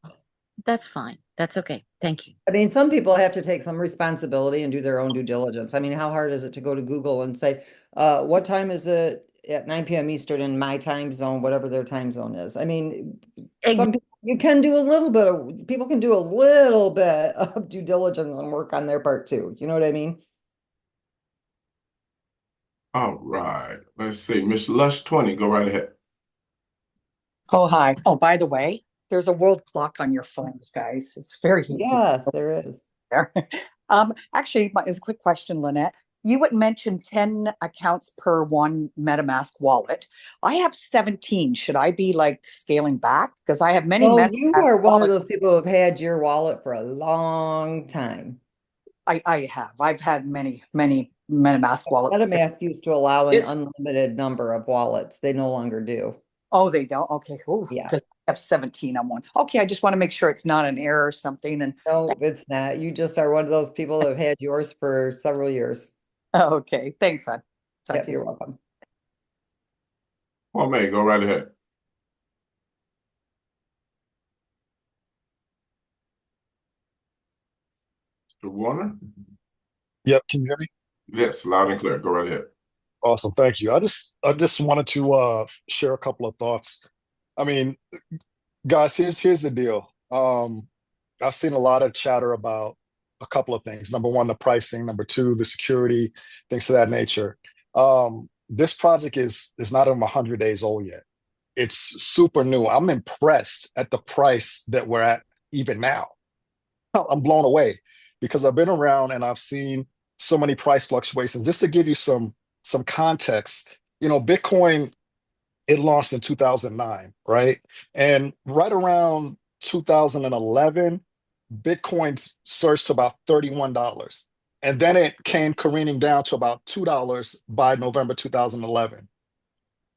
That's fine. That's okay. Thank you. I mean, some people have to take some responsibility and do their own due diligence. I mean, how hard is it to go to Google and say, what time is it at 9 p.m. Eastern in my time zone, whatever their time zone is? I mean, some people, you can do a little bit of, people can do a little bit of due diligence and work on their part too. You know what I mean? All right. Let's see. Miss Lush 20, go right ahead. Oh, hi. Oh, by the way, there's a world clock on your phones, guys. It's very easy Yes, there is. there. Actually, is a quick question, Lynette. You had mentioned 10 accounts per one MetaMask wallet. I have 17. Should I be like scaling back? Because I have many Oh, you MetaMask are one of wallets. those people who have had your wallet for a long time. I have. I've had many MetaMask wallets. MetaMask used to allow an Is unlimited number of wallets. They no longer do. Oh, they don't? Okay, cool. Yeah. Because I have 17 on one. Okay, I just want to make sure it's not an error or something. And No, it's not. You just are one of those people that have had yours for several years. okay, thanks, hon. Talk Yep, to you you're soon. welcome. Well, May, go right ahead. Mr. Warner? Yep, can you hear me? Yes, loud and clear. Go right ahead. Awesome, thank you. I just wanted to share a couple of thoughts. I mean, guys, here's the deal. I've seen a lot of chatter about a couple of things. Number one, the pricing. Number two, the security, things of that nature. This project is not even 100 days old yet. It's super new. I'm impressed at the price that we're at even now. I'm blown away because I've been around and I've seen so many price fluctuations. Just to give you some context, Bitcoin, it launched in 2009, right? And right around 2011, Bitcoin surged to about $31. And then it came careening down to about $2 by November 2011. Yep.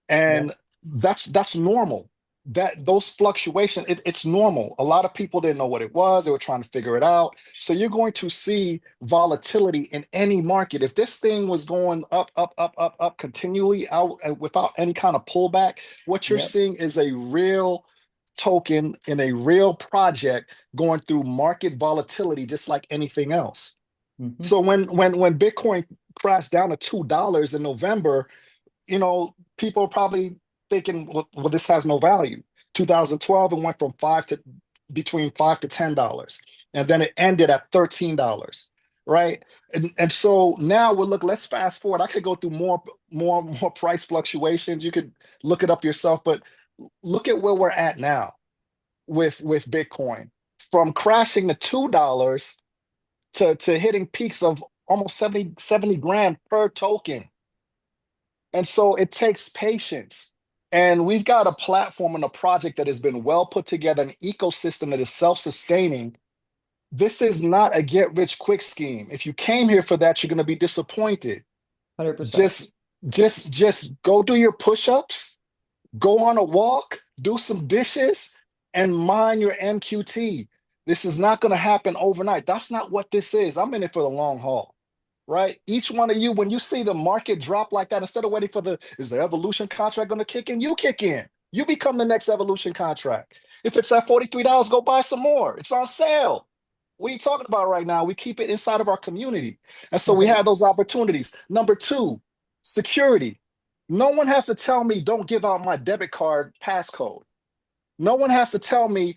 And that's normal. That those fluctuations, it's normal. A lot of people didn't know what it was. They were trying to figure it out. So you're going to see volatility in any market. If this thing was going up continually out without any kind of pullback, what you're Yep. seeing is a real token in a real project going through market volatility, just like anything else. Mhm. So when Bitcoin crashed down to $2 in November, people are probably thinking, well, this has no value. 2012, it went from between $5 to $10, and then it ended at $13, right? And so now let's fast forward. I could go through more price fluctuations. You could look it up yourself, but look at where we're at now with Bitcoin. from crashing to $2 to hitting peaks of almost 70 grand per token. And so it takes patience. And we've got a platform and a project that has been well put together, an ecosystem that is self-sustaining. This is not a get rich quick scheme. If you came here for that, you're going to be disappointed. 100%. Just go do your push-ups, go on a walk, do some dishes, and mine your MQT. This is not going to happen overnight. That's not what this is. I'm in it for the long haul, right? Each one of you, when you see the market drop like that, instead of waiting for is the evolution contract going to kick in? You kick in. You become the next evolution contract. If it's at $43, go buy some more. It's on sale. What are you talking about right now? We keep it inside of our community. And so we Right. have those opportunities. Number two, security. No one has to tell me don't give out my debit card passcode. No one has to tell me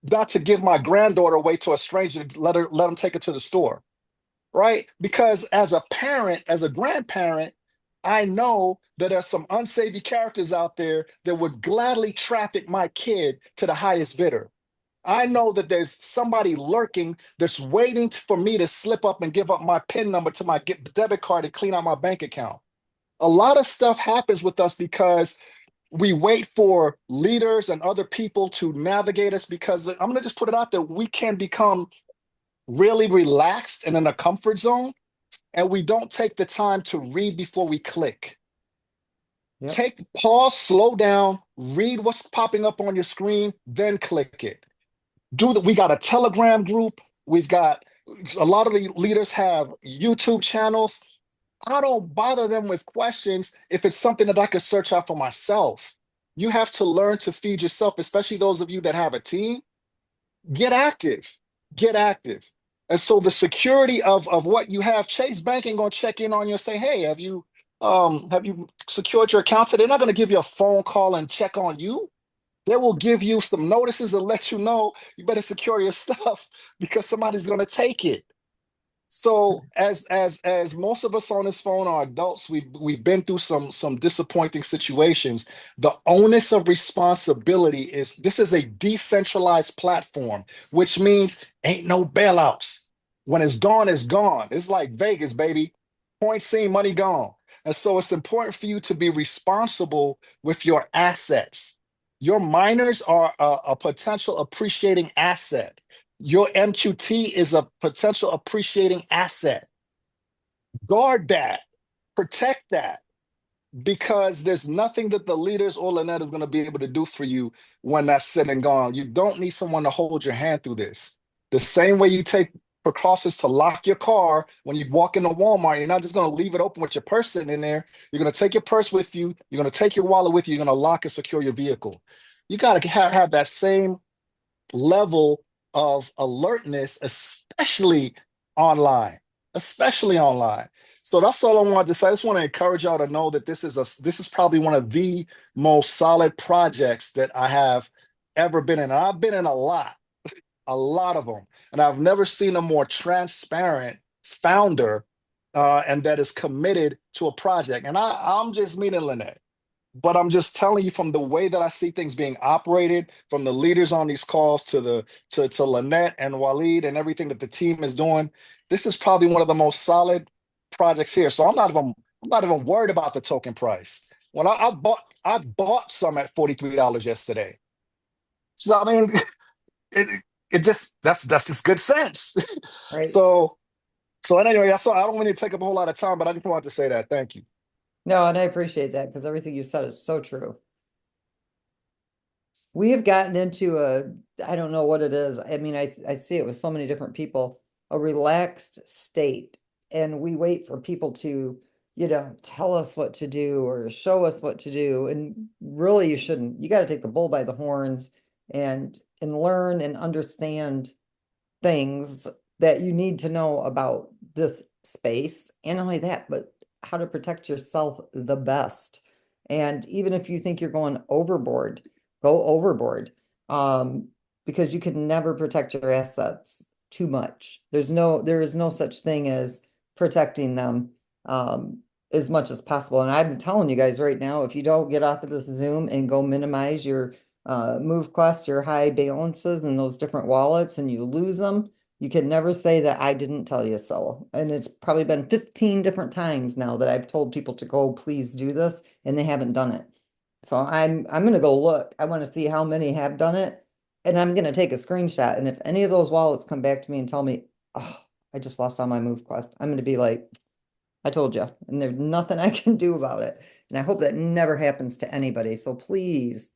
not to give my granddaughter away to a stranger to let them take her to the store, right? Because as a parent, as a grandparent, I know that there's some unsavory characters out there that would gladly traffic my kid to the highest bidder. I know that there's somebody lurking that's waiting for me to slip up and give up my PIN number to my debit card and clean out my bank account. A lot of stuff happens with us because we wait for leaders and other people to navigate us, because I'm going to just put it out there. We can become really relaxed and in a comfort zone, and we don't take the time to read before we click. Yep. Pause, slow down, read what's popping up on your screen, then click it. We got a Telegram group. We've got a lot of the leaders have YouTube channels. I don't bother them with questions if it's something that I could search out for myself. You have to learn to feed yourself, especially those of you that have a team. Get active, get active. And so the security of what you have, Chase Bank ain't gonna check in on you and say, hey, have you secured your account today? They're not gonna give you a phone call and check on you. They will give you some notices and let you know you better secure your stuff because somebody's gonna take it. So as most of us on this phone are adults, we've been through some disappointing situations. The onus of responsibility is this is a decentralized platform, which means ain't no bailouts. When it's gone, it's gone. It's like Vegas, baby. Point seen, money gone. And so it's important for you to be responsible with your assets. Your miners are a potential appreciating asset. Your MQT is a potential appreciating asset. Guard that, protect that, because there's nothing that the leaders or Lynette is going to be able to do for you when that's said and gone. You don't need someone to hold your hand through this. The same way you take precautions to lock your car when you walk into Walmart, you're not just going to leave it open with your purse sitting in there. You're going to take your purse with you. You're going to take your wallet with you. You're going to lock and secure your vehicle. You got to have that same level of alertness, especially online, especially online. So that's all I wanted to say. I just want to encourage y'all to know that this is probably one of the most solid projects that I have ever been in. And I've been in a lot of them, and I've never seen a more transparent founder and that is committed to a project. And I'm just meeting Lynette. But I'm just telling you from the way that I see things being operated, from the leaders on these calls to Lynette and Waleed and everything that the team is doing, this is probably one of the most solid projects here. So I'm not even worried about the token price. When I bought some at $43 yesterday. So I mean, it just that's just good sense. Right. So anyway, I don't want to take up a whole lot of time, but I just wanted to say that. Thank you. No, and I appreciate that because everything you said is so true. We have gotten into I don't know what it is. I mean, I see it with so many different people, a relaxed state. And we wait for people to, tell us what to do or show us what to do. And really you shouldn't. You got to take the bull by the horns and learn and understand things that you need to know about this space. And not only that, but how to protect yourself the best. And even if you think you're going overboard, go overboard. Because you can never protect your assets too much. There is no such thing as protecting them as much as possible. And I'm telling you guys right now, if you don't get off of this Zoom and go minimize your move costs, your high balances in those different wallets and you lose them, you can never say that I didn't tell you so. And it's probably been 15 different times now that I've told people to go, please do this, and they haven't done it. So I'm gonna go look. I want to see how many have done it, and I'm gonna take a screenshot. And if any of those wallets come back to me and tell me, oh, I just lost all my move quest, I'm gonna be like, I told you, and there's nothing I can do about it. And I hope that never happens to anybody. So please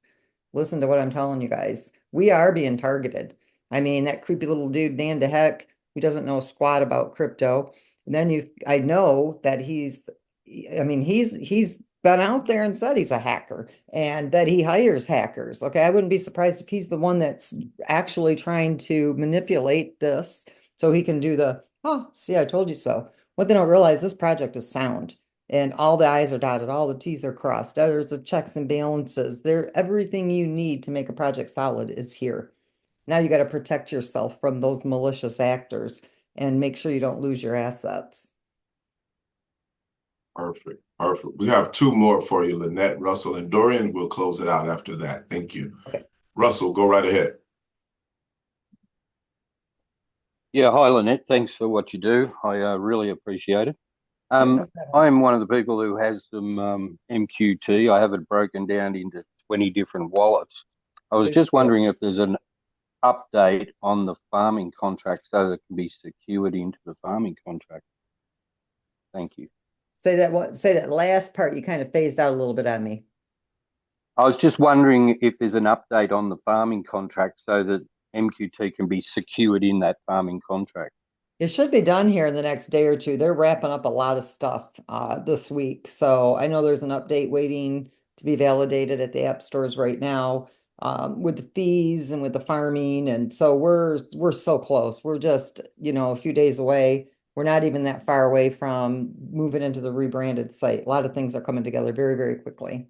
listen to what I'm telling you guys. We are being targeted. I mean, that creepy little dude, Dan DeHeck, who doesn't know squat about crypto. And then I know that he's been out there and said he's a hacker and that he hires hackers. Okay, I wouldn't be surprised if he's the one that's actually trying to manipulate this so he can do oh, see, I told you so. What they don't realize, this project is sound and all the I's are dotted, all the T's are crossed. There's the checks and balances. Everything you need to make a project solid is here. Now you got to protect yourself from those malicious actors and make sure you don't lose your assets. Perfect. Perfect. We have two more for you, Lynette, Russell, and Dorian. We'll close it out after that. Thank you. Okay. Russell, go right ahead. Yeah, hi Lynette. Thanks for what you do. I really appreciate it. No I'm one of the people who has some MQT. I have it broken down into 20 different wallets. I was just wondering if there's an update on the farming contract so that it can be secured into the farming contract. Thank you. Say that last part, you kind of phased out a little bit on me. I was just wondering if there's an update on the farming contract so that MQT can be secured in that farming contract. It should be done here in the next day or two. They're wrapping up a lot of stuff this week. So I know there's an update waiting to be validated at the app stores right now with the fees and with the farming. And so we're so close. We're just, a few days away. We're not even that far away from moving into the rebranded site. A lot of things are coming together very, very quickly.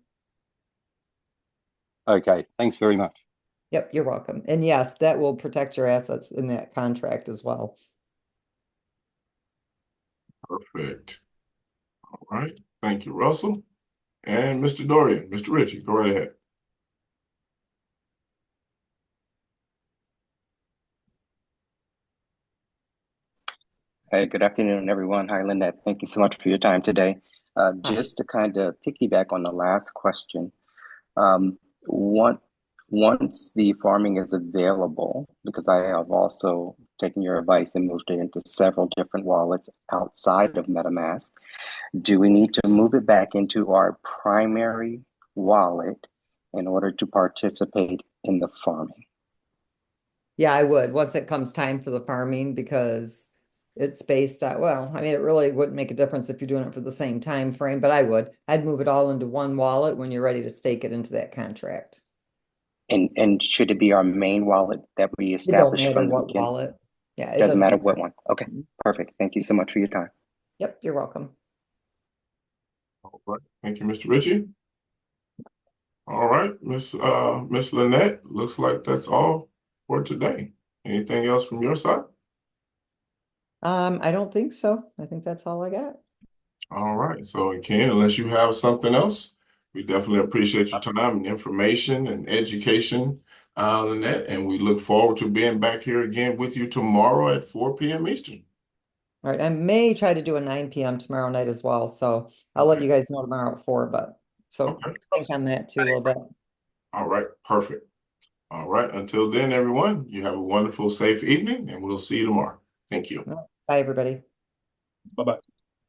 Okay, thanks very much. Yep, you're welcome. And yes, that will protect your assets in that contract as well. Perfect. All right. Thank you, Russell. And Mr. Dorian, Mr. Ritchie, go right ahead. Hey, good afternoon, everyone. Hi, Lynette. Thank you so much for your time today. Just to kind of piggyback on the last question, um, once the farming is available, because I have also taken your advice and moved it into several different wallets outside of MetaMask, do we need to move it back into our primary wallet in order to participate in the farming? Yeah, I would once it comes time for the farming because it's based on, well, I mean, it really wouldn't make a difference if you're doing it for the same time frame, but I'd move it all into one wallet when you're ready to stake it into that contract. And should it be our main wallet that we It don't establish matter from the what beginning? wallet. Yeah, it Doesn't matter what one. Okay, perfect. Thank you so much for your time. Yep, you're welcome. All right. Thank you, Mr. Ritchie. All right, Miss Lynette, looks like that's all for today. Anything else from your side? I don't think so. I think that's all I got. All right. So again, unless you have something else, we definitely appreciate your time and information and education, Lynette, and we look forward to being back here again with you tomorrow at 4 p.m. Eastern. All right, I may try to do a 9 p.m. tomorrow night as well. So I'll let you guys know tomorrow at 4, but so think on that too a little bit. All right, perfect. All right, until then, everyone, you have a wonderful, safe evening, and we'll see you tomorrow. Thank you. Bye, everybody. Bye-bye.